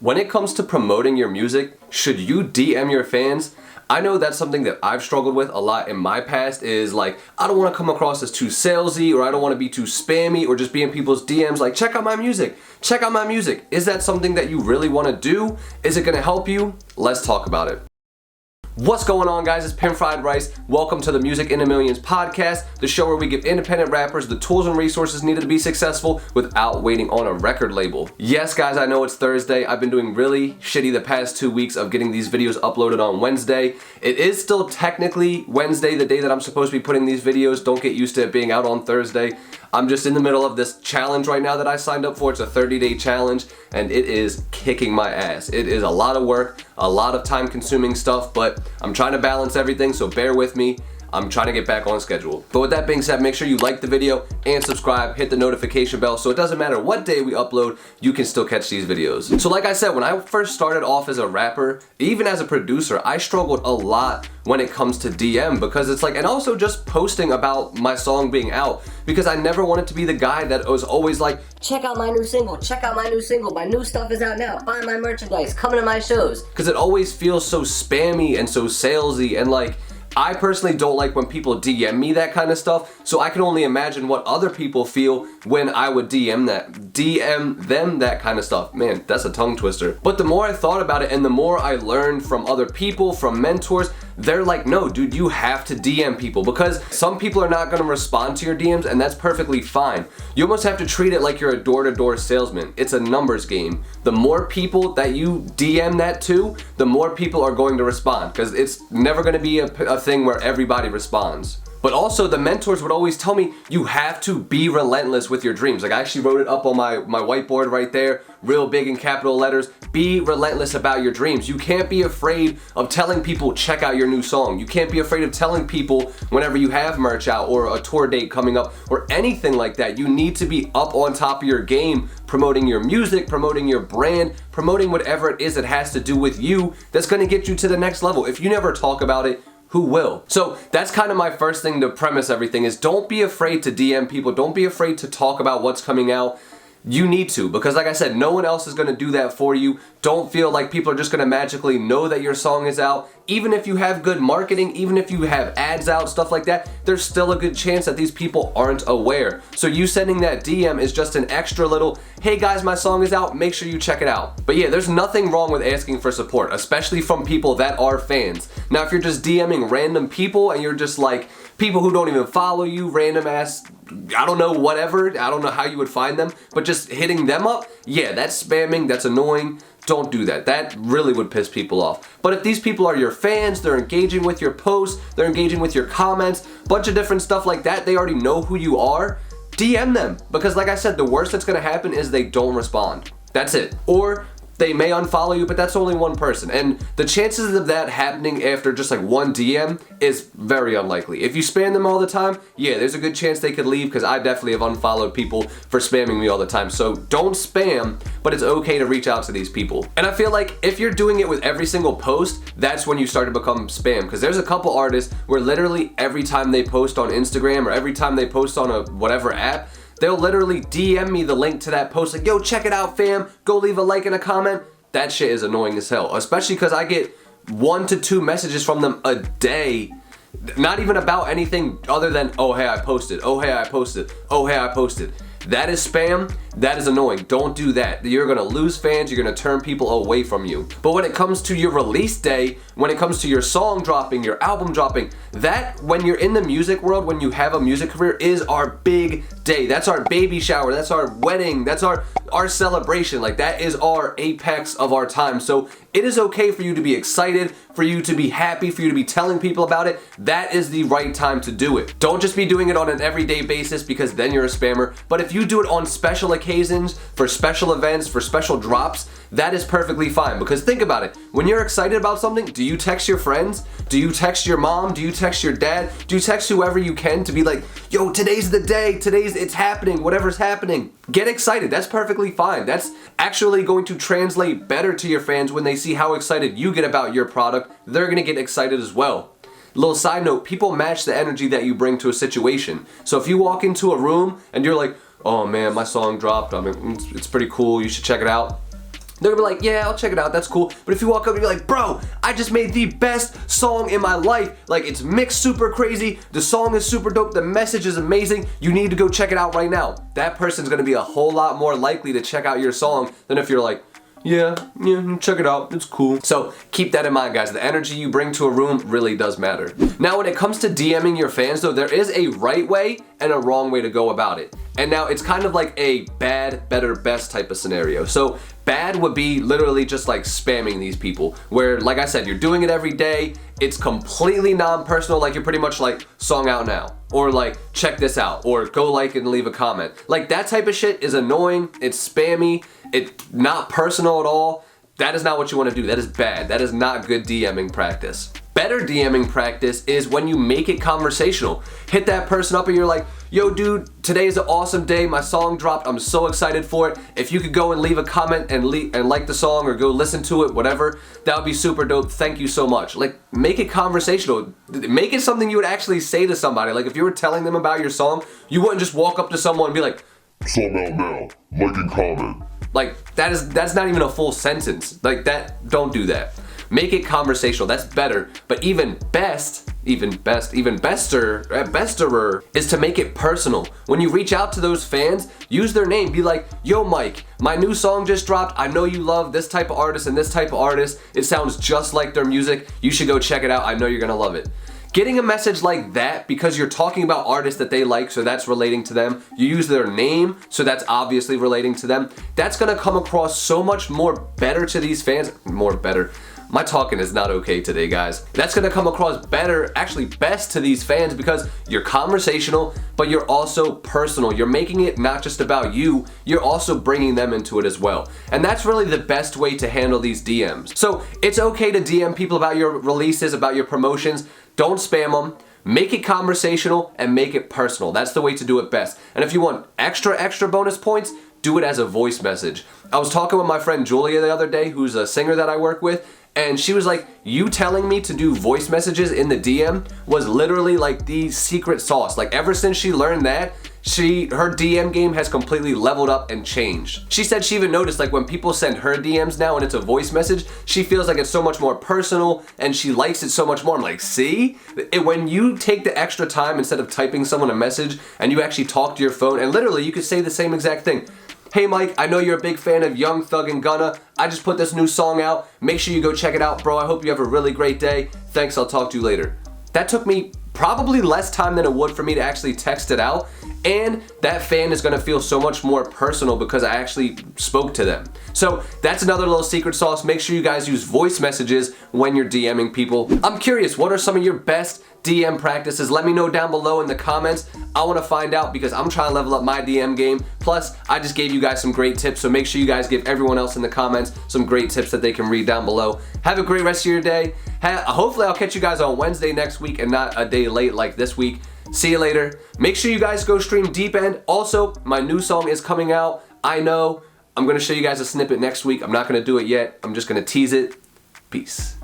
When it comes to promoting your music, should you DM your fans? I know that's something that I've struggled with a lot in my past is like, I don't want to come across as too salesy, or I don't want to be too spammy, or just be in people's DMs like, check out my music, check out my music. Is that something that you really want to do? Is it going to help you? Let's talk about it. What's going on, guys? It's Pin Fried Rice. Welcome to the Music in a Millions podcast, the show where we give independent rappers the tools and resources needed to be successful without waiting on a record label. Yes, guys, I know it's Thursday. I've been doing really shitty the past 2 weeks of getting these videos uploaded on Wednesday. It is still technically Wednesday, the day that I'm supposed to be putting these videos. Don't get used to it being out on Thursday. I'm just in the middle of this challenge right now that I signed up for. It's a 30-day challenge, and it is kicking my ass. It is a lot of work, a lot of time-consuming stuff, but I'm trying to balance everything, so bear with me. I'm trying to get back on schedule. But with that being said, make sure you like the video and subscribe, hit the notification bell, so it doesn't matter what day we upload, you can still catch these videos. So like I said, when I first started off as a rapper, even as a producer, I struggled a lot when it comes to DM, because it's like, and also just posting about my song being out, because I never wanted to be the guy that was always like, check out my new single, my new stuff is out now, buy my merchandise, come to my shows. Because it always feels so spammy and so salesy, and like, I personally don't like when people DM me that kind of stuff, so I can only imagine what other people feel when I would DM them that kind of stuff. Man, that's a tongue twister. But the more I thought about it and the more I learned from other people, from mentors, they're like, no, dude, you have to DM people, because some people are not going to respond to your DMs, and that's perfectly fine. You almost have to treat it like you're a door-to-door salesman. It's a numbers game. The more people that you DM that to, the more people are going to respond, because it's never going to be a thing where everybody responds. But also, the mentors would always tell me, you have to be relentless with your dreams. Like, I actually wrote it up on my whiteboard right there, real big in capital letters. Be relentless about your dreams. You can't be afraid of telling people, check out your new song. You can't be afraid of telling people whenever you have merch out or a tour date coming up or anything like that. You need to be up on top of your game, promoting your music, promoting your brand, promoting whatever it is that has to do with you that's gonna get you to the next level. If you never talk about it, who will? So that's kind of my first thing to premise everything is, don't be afraid to DM people. Don't be afraid to talk about what's coming out. You need to, because like I said, no one else is going to do that for you. Don't feel like people are just going to magically know that your song is out. Even if you have good marketing, even if you have ads out, stuff like that, there's still a good chance that these people aren't aware. So you sending that DM is just an extra little, hey guys, my song is out, make sure you check it out. But yeah, there's nothing wrong with asking for support, especially from people that are fans. Now, if you're just DMing random people and you're just like, people who don't even follow you, random ass, I don't know, whatever, I don't know how you would find them, but just hitting them up, yeah, that's spamming, that's annoying. Don't do that. That really would piss people off. But if these people are your fans, they're engaging with your posts, they're engaging with your comments, bunch of different stuff like that, they already know who you are, DM them. Because like I said, the worst that's gonna happen is they don't respond. That's it. Or they may unfollow you, but that's only one person. And the chances of that happening after just like one DM is very unlikely. If you spam them all the time, yeah, there's a good chance they could leave, because I definitely have unfollowed people for spamming me all the time. So don't spam, but it's okay to reach out to these people. And I feel like if you're doing it with every single post, that's when you start to become spam. Because there's a couple artists where literally every time they post on Instagram or every time they post on a whatever app, they'll literally DM me the link to that post, like, yo, check it out, fam. Go leave a like and a comment. That shit is annoying as hell, especially because I get 1 to 2 messages from them a day, not even about anything other than, oh, hey, I posted. Oh, hey, I posted. Oh, hey, I posted. That is spam. That is annoying. Don't do that. You're gonna lose fans. You're gonna turn people away from you. But when it comes to your release day, when it comes to your song dropping, your album dropping, that, when you're in the music world, when you have a music career, is our big day. That's our baby shower. That's our wedding. That's our celebration. Like, that is our apex of our time. So it is okay for you to be excited, for you to be happy, for you to be telling people about it. That is the right time to do it. Don't just be doing it on an everyday basis, because then you're a spammer. But if you do it on special occasions, for special events, for special drops, that is perfectly fine. Because think about it. When you're excited about something, do you text your friends? Do you text your mom? Do you text your dad? Do you text whoever you can to be like, yo, today's the day, it's happening, whatever's happening. Get excited. That's perfectly fine. That's actually going to translate better to your fans when they see how excited you get about your product. They're gonna get excited as well. Little side note, people match the energy that you bring to a situation. So if you walk into a room and you're like, oh man, my song dropped, I mean, it's pretty cool, you should check it out. they're gonna be like, yeah, I'll check it out, that's cool. But if you walk up and be like, bro, I just made the best song in my life, like it's mixed super crazy, the song is super dope, the message is amazing, you need to go check it out right now. That person's gonna be a whole lot more likely to check out your song than if you're like, yeah, check it out, it's cool. So keep that in mind, guys. The energy you bring to a room really does matter. Now, when it comes to DMing your fans though, there is a right way and a wrong way to go about it. And now it's kind of like a bad, better, best type of scenario. So bad would be literally just like spamming these people, where, like I said, you're doing it every day, it's completely non-personal, like you're pretty much like, song out now, or like, check this out, or go like and leave a comment. Like that type of shit is annoying, it's spammy, it's not personal at all. That is not what you want to do. That is bad. That is not good DMing practice. Better DMing practice is when you make it conversational. Hit that person up and you're like, yo dude, today is an awesome day, my song dropped, I'm so excited for it. If you could go and leave a comment and like the song or go listen to it, whatever, that would be super dope, thank you so much. Like, make it conversational. Make it something you would actually say to somebody. Like if you were telling them about your song, you wouldn't just walk up to someone and be like, song out now, like and comment. Like that's not even a full sentence. Like that, don't do that. Make it conversational, that's better. But even besterer is to make it personal. When you reach out to those fans, use their name. Be like, yo Mike, my new song just dropped. I know you love this type of artist and this type of artist. It sounds just like their music. You should go check it out. I know you're gonna love it. Getting a message like that because you're talking about artists that they like, so that's relating to them. You use their name, so that's obviously relating to them. That's gonna come across so much more better to these fans. More better. My talking is not okay today, guys. That's gonna come across better, actually best to these fans because you're conversational, but you're also personal. You're making it not just about you, you're also bringing them into it as well. And that's really the best way to handle these DMs. So it's okay to DM people about your releases, about your promotions. Don't spam them. Make it conversational and make it personal. That's the way to do it best. And if you want extra bonus points, do it as a voice message. I was talking with my friend Julia the other day, who's a singer that I work with, and she was like, you telling me to do voice messages in the DM was literally like the secret sauce. Like ever since she learned that, her DM game has completely leveled up and changed. She said she even noticed like when people send her DMs now and it's a voice message, she feels like it's so much more personal and she likes it so much more. I'm like, see? When you take the extra time instead of typing someone a message and you actually talk to your phone and literally you could say the same exact thing. Hey Mike, I know you're a big fan of Young Thug and Gunna. I just put this new song out. Make sure you go check it out, bro. I hope you have a really great day. Thanks, I'll talk to you later. That took me probably less time than it would for me to actually text it out, and that fan is gonna feel so much more personal because I actually spoke to them. So that's another little secret sauce. Make sure you guys use voice messages when you're DMing people. I'm curious, what are some of your best DM practices? Let me know down below in the comments. I want to find out because I'm trying to level up my DM game. Plus, I just gave you guys some great tips, so make sure you guys give everyone else in the comments some great tips that they can read down below. Have a great rest of your day. Hopefully I'll catch you guys on Wednesday next week and not a day late like this week. See you later. Make sure you guys go stream Deep End. Also, my new song is coming out. I know. I'm going to show you guys a snippet next week. I'm not going to do it yet. I'm just going to tease it. Peace.